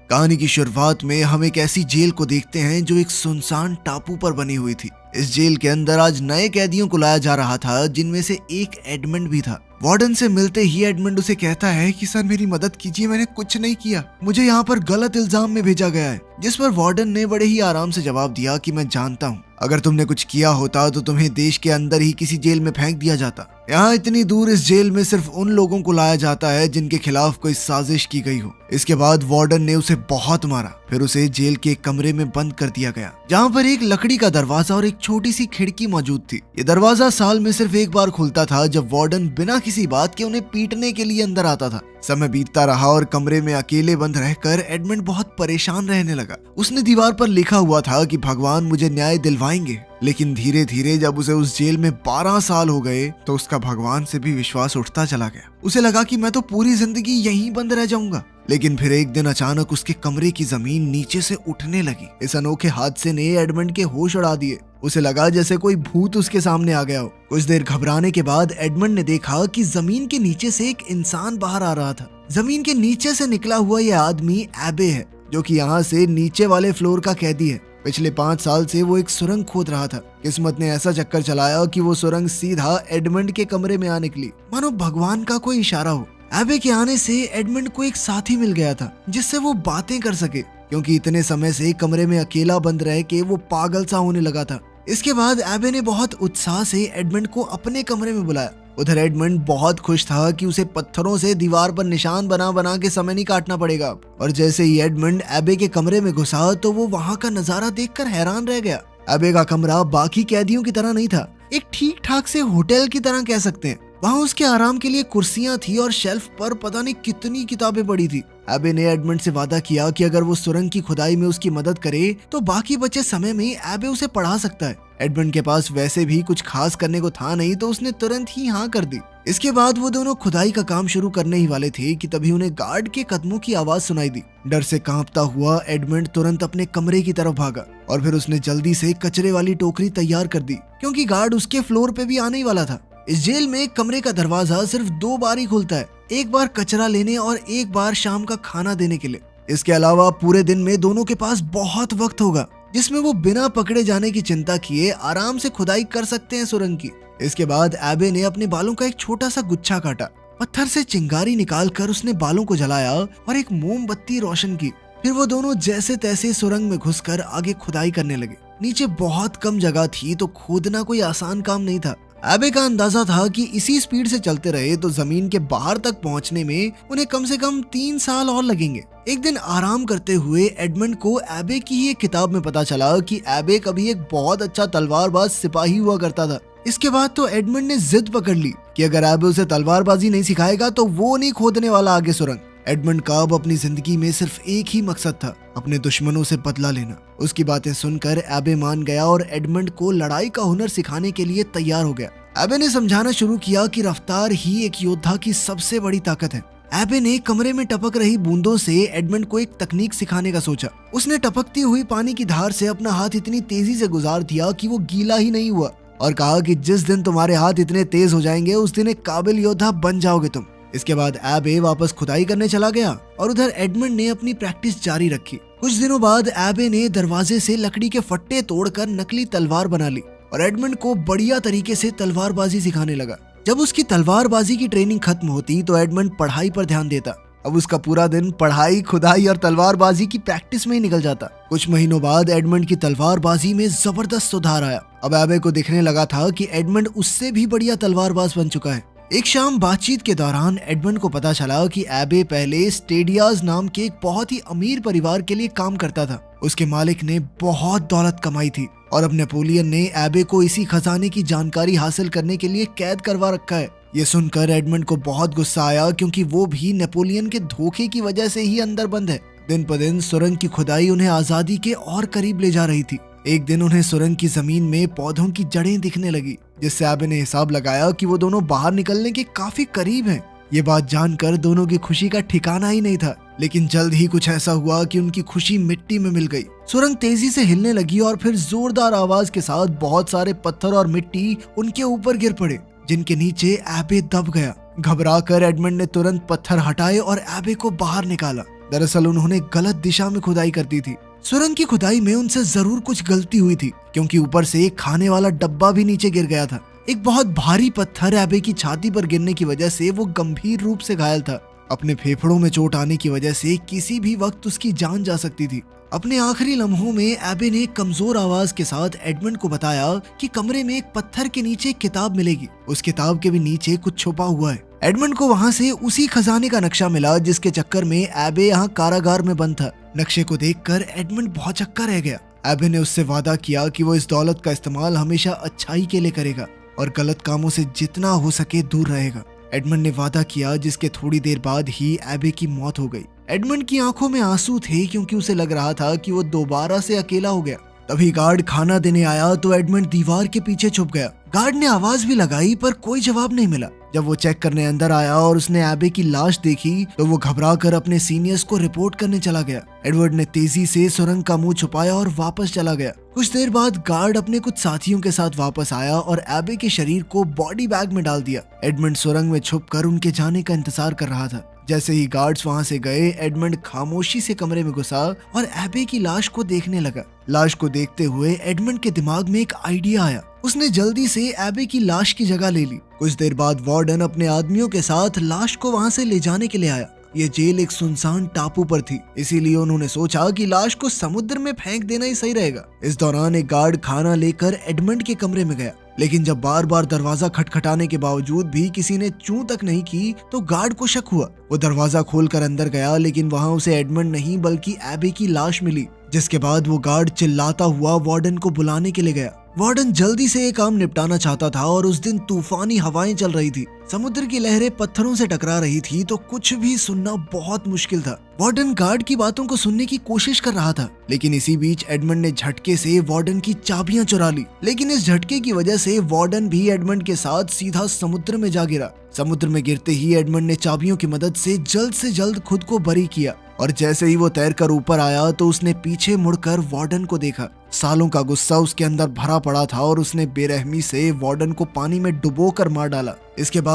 कहानी की शुरुआत में हम एक ऐसी जेल को देखते हैं जो एक सुनसान टापू पर बनी हुई थी। इस जेल के अंदर आज नए कैदियों को लाया जा रहा था, जिनमें से एक एडमंड भी था। वार्डन से मिलते ही एडमंड उसे कहता है कि सर मेरी मदद कीजिए, मैंने कुछ नहीं किया, मुझे यहाँ पर गलत इल्जाम में भेजा गया है। जिस पर वार्डन ने बड़े ही आराम से जवाब दिया कि मैं जानता हूँ, अगर तुमने कुछ किया होता तो तुम्हें देश के अंदर ही किसी जेल में फेंक दिया जाता। यहाँ इतनी दूर इस जेल में सिर्फ उन लोगों को लाया जाता है जिनके खिलाफ कोई साजिश की गई हो। इसके बाद वार्डन ने उसे बहुत मारा, फिर उसे जेल के एक कमरे में बंद कर दिया गया, जहाँ पर एक लकड़ी का दरवाजा और एक छोटी सी खिड़की मौजूद थी। ये दरवाजा साल में सिर्फ एक बार खुलता था, जब वार्डन बिना किसी बात के उन्हें पीटने के लिए अंदर आता था। समय बीतता रहा और कमरे में अकेले बंद रहकर एडमंड बहुत परेशान रहने लगा। उसने दीवार पर लिखा हुआ था कि भगवान मुझे न्याय दिलवाएंगे, लेकिन धीरे धीरे जब उसे उस जेल में 12 साल हो गए तो उसका भगवान से भी विश्वास उठता चला गया। उसे लगा कि मैं तो पूरी जिंदगी यहीं बंद रह जाऊंगा। लेकिन फिर एक दिन अचानक उसके कमरे की जमीन नीचे से उठने लगी। इस अनोखे हादसे ने एडमंड के होश उड़ा दिए। उसे लगा जैसे कोई भूत उसके सामने आ गया हो। कुछ देर घबराने के बाद एडमंड ने देखा कि जमीन के नीचे से एक इंसान बाहर आ रहा था। जमीन के नीचे से निकला हुआ यह आदमी एबे है, जो कि यहाँ से नीचे वाले फ्लोर का कैदी है। पिछले 5 साल से वो एक सुरंग खोद रहा था। किस्मत ने ऐसा चक्कर चलाया कि वो सुरंग सीधा एडमंड के कमरे में आ निकली, मानो भगवान का कोई इशारा हो। एबे के आने से एडमंड को एक साथी मिल गया था जिससे वो बातें कर सके, क्योंकि इतने समय से कमरे में अकेला बंद रह के वो पागल सा होने लगा था। इसके बाद एबे ने बहुत उत्साह से एडमंड को अपने कमरे में बुलाया। उधर एडमंड बहुत खुश था कि उसे पत्थरों से दीवार पर निशान बना बना के समय नहीं काटना पड़ेगा। और जैसे ही एडमंड एबे के कमरे में घुसा तो वो वहाँ का नजारा देखकर हैरान रह गया। एबे का कमरा बाकी कैदियों की तरह नहीं था, एक ठीक ठाक से होटल की तरह कह सकते हैं। वहाँ उसके आराम के लिए कुर्सियां थी और शेल्फ पर पता नहीं कितनी किताबें पड़ी थी। एबे ने एडमंड से वादा किया कि अगर वो सुरंग की खुदाई में उसकी मदद करे तो बाकी बचे समय में एबे उसे पढ़ा सकता है। एडमंड के पास वैसे भी कुछ खास करने को था नहीं, तो उसने तुरंत ही हाँ कर दी। इसके बाद वो दोनों खुदाई का काम शुरू करने ही वाले थे कि तभी उन्हें गार्ड के कदमों की आवाज सुनाई दी। डर से कांपता हुआ एडमंड तुरंत अपने कमरे की तरफ भागा और फिर उसने जल्दी से कचरे वाली टोकरी तैयार कर दी, क्योंकि गार्ड उसके फ्लोर पे भी आने ही वाला था। इस जेल में कमरे का दरवाजा सिर्फ 2 बार ही खुलता है, एक बार कचरा लेने और एक बार शाम का खाना देने के लिए। इसके अलावा पूरे दिन में दोनों के पास बहुत वक्त होगा, जिसमें वो बिना पकड़े जाने की चिंता किए आराम से खुदाई कर सकते हैं सुरंग की। इसके बाद एबे ने अपने बालों का एक छोटा सा गुच्छा काटा, पत्थर से चिंगारी निकालकर उसने बालों को जलाया और एक मोमबत्ती रोशन की। फिर वो दोनों जैसे तैसे सुरंग में घुसकर आगे खुदाई करने लगे। नीचे बहुत कम जगह थी, तो खोदना कोई आसान काम नहीं था। एबे का अंदाजा था कि इसी स्पीड से चलते रहे तो जमीन के बाहर तक पहुंचने में उन्हें कम से कम 3 साल और लगेंगे। एक दिन आराम करते हुए एडमंड को एबे की ही एक किताब में पता चला कि एबे कभी एक बहुत अच्छा तलवारबाज सिपाही हुआ करता था। इसके बाद तो एडमंड ने जिद पकड़ ली कि अगर एबे उसे तलवारबाजी नहीं सिखाएगा तो वो नहीं खोदने वाला आगे सुरंग। एडमंड का अब अपनी जिंदगी में सिर्फ एक ही मकसद था, अपने दुश्मनों से बदला लेना। उसकी बातें सुनकर एबे मान गया और एडमंड को लड़ाई का हुनर सिखाने के लिए तैयार हो गया। एबे ने समझाना शुरू किया कि रफ्तार ही एक योद्धा की सबसे बड़ी ताकत है। एबे ने कमरे में टपक रही बूंदों से एडमंड को एक तकनीक सिखाने का सोचा। उसने टपकती हुई पानी की धार से अपना हाथ इतनी तेजी से गुजार दिया कि वो गीला ही नहीं हुआ, और कहा कि जिस दिन तुम्हारे हाथ इतने तेज हो जाएंगे उस दिन एक काबिल योद्धा बन जाओगे तुम। इसके बाद एबे वापस खुदाई करने चला गया और उधर एडमंड ने अपनी प्रैक्टिस जारी रखी। कुछ दिनों बाद एबे ने दरवाजे से लकड़ी के फट्टे तोड़कर नकली तलवार बना ली और एडमंड को बढ़िया तरीके से तलवारबाजी सिखाने लगा। जब उसकी तलवारबाजी की ट्रेनिंग खत्म होती तो एडमंड पढ़ाई पर ध्यान देता। अब उसका पूरा दिन पढ़ाई, खुदाई और तलवारबाजी की प्रैक्टिस में ही निकल जाता। कुछ महीनों बाद एडमंड की तलवारबाजी में जबरदस्त सुधार आया। अब एबे को दिखने लगा था कि एडमंड उससे भी बढ़िया तलवारबाज बन चुका है। एक शाम बातचीत के दौरान एडमंड को पता चला कि एबे पहले स्टेडियाज नाम के एक बहुत ही अमीर परिवार के लिए काम करता था। उसके मालिक ने बहुत दौलत कमाई थी और अब नेपोलियन ने एबे को इसी खजाने की जानकारी हासिल करने के लिए कैद करवा रखा है। ये सुनकर एडमंड को बहुत गुस्सा आया, क्योंकि वो भी नेपोलियन के धोखे की वजह से ही अंदर बंद है। दिन पर दिन सुरंग की खुदाई उन्हें आजादी के और करीब ले जा रही थी। एक दिन उन्हें सुरंग की जमीन में पौधों की जड़ें दिखने लगी, जिससे एबे ने हिसाब लगाया कि वो दोनों बाहर निकलने के काफी करीब हैं। ये बात जानकर दोनों की खुशी का ठिकाना ही नहीं था। लेकिन जल्द ही कुछ ऐसा हुआ कि उनकी खुशी मिट्टी में मिल गई। सुरंग तेजी से हिलने लगी और फिर जोरदार आवाज के साथ बहुत सारे पत्थर और मिट्टी उनके ऊपर गिर पड़े, जिनके नीचे एबे दब गया। घबराकर एडमंड ने तुरंत पत्थर हटाए और एबे को बाहर निकाला। दरअसल उन्होंने गलत दिशा में खुदाई कर दी थी। सुरंग की खुदाई में उनसे जरूर कुछ गलती हुई थी, क्योंकि ऊपर से एक खाने वाला डब्बा भी नीचे गिर गया था। एक बहुत भारी पत्थर एबे की छाती पर गिरने की वजह से वो गंभीर रूप से घायल था। अपने फेफड़ों में चोट आने की वजह से किसी भी वक्त उसकी जान जा सकती थी। अपने आखिरी लम्हों में एबे ने कमजोर आवाज के साथ एडमंड को बताया कि कमरे में एक पत्थर के नीचे एक किताब मिलेगी, उस किताब के भी नीचे कुछ छुपा हुआ है। एडमंड को वहाँ से उसी खजाने का नक्शा मिला जिसके चक्कर में एबे यहाँ कारागार में बंद था। नक्शे को देखकर एडमंड बहुत चक्का रह गया। एबे ने उससे वादा किया कि वो इस दौलत का इस्तेमाल हमेशा अच्छाई के लिए करेगा और गलत कामों से जितना हो सके दूर रहेगा। एडमंड ने वादा किया, जिसके थोड़ी देर बाद ही एबे की मौत हो गई। एडमंड की आंखों में आंसू थे, क्योंकि उसे लग रहा था कि वो दोबारा से अकेला हो गया। तभी गार्ड खाना देने आया तो एडमंड दीवार के पीछे छुप गया। गार्ड ने आवाज भी लगाई पर कोई जवाब नहीं मिला। जब वो चेक करने अंदर आया और उसने एबे की लाश देखी तो वो घबराकर अपने सीनियर्स को रिपोर्ट करने चला गया। एडवर्ड ने तेजी से सुरंग का मुंह छुपाया और वापस चला गया। कुछ देर बाद गार्ड अपने कुछ साथियों के साथ वापस आया और एबे के शरीर को बॉडी बैग में डाल दिया। एडमंड सुरंग में छुपकर उनके जाने का इंतजार कर रहा था। जैसे ही गार्ड्स वहां से गए, एडमंड खामोशी से कमरे में घुसा और एबे की लाश को देखने लगा। लाश को देखते हुए एडमंड के दिमाग में एक आइडिया आया। उसने जल्दी से एबे की लाश की जगह ले ली। कुछ देर बाद वार्डन अपने आदमियों के साथ लाश को वहां से ले जाने के लिए आया। ये जेल एक सुनसान टापू पर थी, इसीलिए उन्होंने सोचा कि लाश को समुद्र में फेंक देना ही सही रहेगा। इस दौरान एक गार्ड खाना लेकर एडमंड के कमरे में गया, लेकिन जब बार बार दरवाजा खटखटाने के बावजूद भी किसी ने चूं तक नहीं की तो गार्ड को शक हुआ। वो दरवाजा खोलकर अंदर गया, लेकिन वहाँ उसे एडमंड नहीं बल्कि एबे की लाश मिली। जिसके बाद वो गार्ड चिल्लाता हुआ वार्डन को बुलाने के लिए गया। वार्डन जल्दी से ये काम निपटाना चाहता था और उस दिन तूफानी हवाएं चल रही थी। समुद्र की लहरें पत्थरों से टकरा रही थी, तो कुछ भी सुनना बहुत मुश्किल था। वार्डन गार्ड की बातों को सुनने की कोशिश कर रहा था, लेकिन इसी बीच एडमंड ने झटके से वार्डन की चाबियां चुरा ली। लेकिन इस झटके की वजह से वार्डन भी एडमंड के साथ सीधा समुद्र में जा गिरा। समुद्र में गिरते ही एडमंड ने चाबियों की मदद से जल्द खुद को बरी किया और जैसे ही वो तैरकर ऊपर आया तो उसने पीछे मुड़कर वार्डन को देखा। सालों का गुस्सा उसके अंदर भरा पड़ा था और उसने बेरहमी से वार्डन को पानी में डुबोकर मार डाला। इसके बाद